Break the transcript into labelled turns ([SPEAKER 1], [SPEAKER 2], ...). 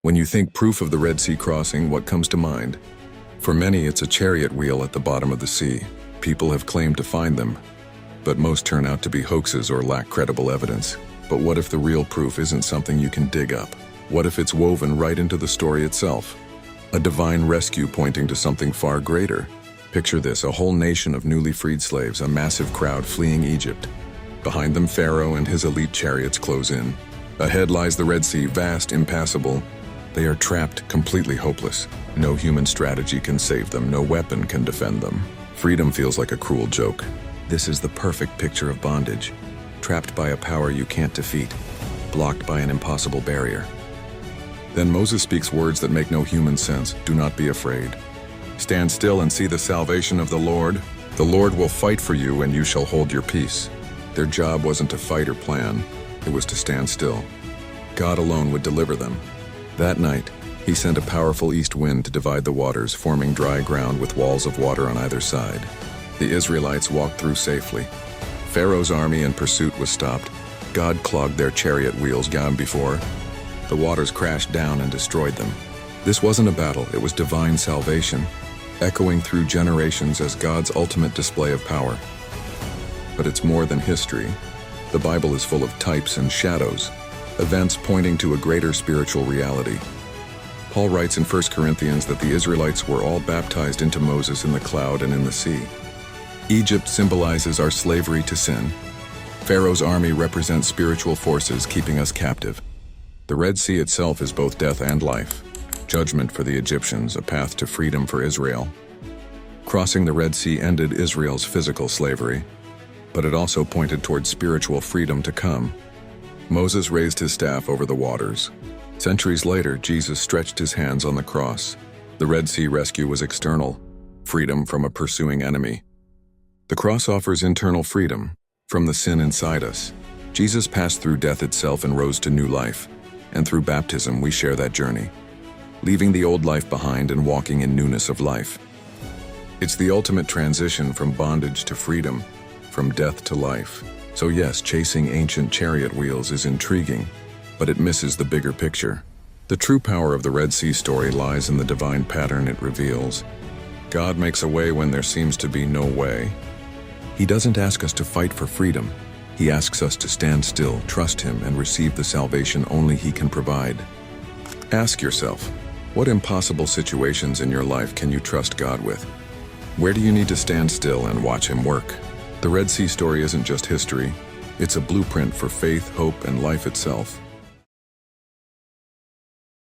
[SPEAKER 1] When you think proof of the Red Sea crossing, what comes to mind? For many, it's a chariot wheel at the bottom of the sea. People have claimed to find them, but most turn out to be hoaxes or lack credible evidence. But what if the real proof isn't something you can dig up? What if it's woven right into the story itself? A divine rescue pointing to something far greater. Picture this, a whole nation of newly freed slaves, a massive crowd fleeing Egypt. Behind them, Pharaoh and his elite chariots close in. Ahead lies the Red Sea, vast, impassable. They are trapped, completely hopeless. No human strategy can save them, no weapon can defend them. Freedom feels like a cruel joke. This is the perfect picture of bondage. Trapped by a power you can't defeat, blocked by an impossible barrier. Then Moses speaks words that make no human sense. Do not be afraid. Stand still and see the salvation of the Lord. The Lord will fight for you and you shall hold your peace. Their job wasn't to fight or plan, it was to stand still. God alone would deliver them. That night, he sent a powerful east wind to divide the waters, forming dry ground with walls of water on either side. The Israelites walked through safely. Pharaoh's army in pursuit was stopped. God clogged their chariot wheels gone before. The waters crashed down and destroyed them. This wasn't a battle, it was divine salvation, echoing through generations as God's ultimate display of power. But it's more than history. The Bible is full of types and shadows, events pointing to a greater spiritual reality. Paul writes in 1 Corinthians that the Israelites were all baptized into Moses in the cloud and in the sea. Egypt symbolizes our slavery to sin. Pharaoh's army represents spiritual forces keeping us captive. The Red Sea itself is both death and life. Judgment for the Egyptians, a path to freedom for Israel. Crossing the Red Sea ended Israel's physical slavery, but it also pointed toward spiritual freedom to come. Moses raised his staff over the waters. Centuries later, Jesus stretched his hands on the cross. The Red Sea rescue was external, freedom from a pursuing enemy. The cross offers internal freedom from the sin inside us. Jesus passed through death itself and rose to new life, and through baptism we share that journey, leaving the old life behind and walking in newness of life. It's the ultimate transition from bondage to freedom, from death to life. So yes, chasing ancient chariot wheels is intriguing, but it misses the bigger picture. The true power of the Red Sea story lies in the divine pattern it reveals. God makes a way when there seems to be no way. He doesn't ask us to fight for freedom. He asks us to stand still, trust him, and receive the salvation only he can provide. Ask yourself, what impossible situations in your life can you trust God with? Where do you need to stand still and watch him work? The Red Sea story isn't just history. It's a blueprint for faith, hope, and life itself.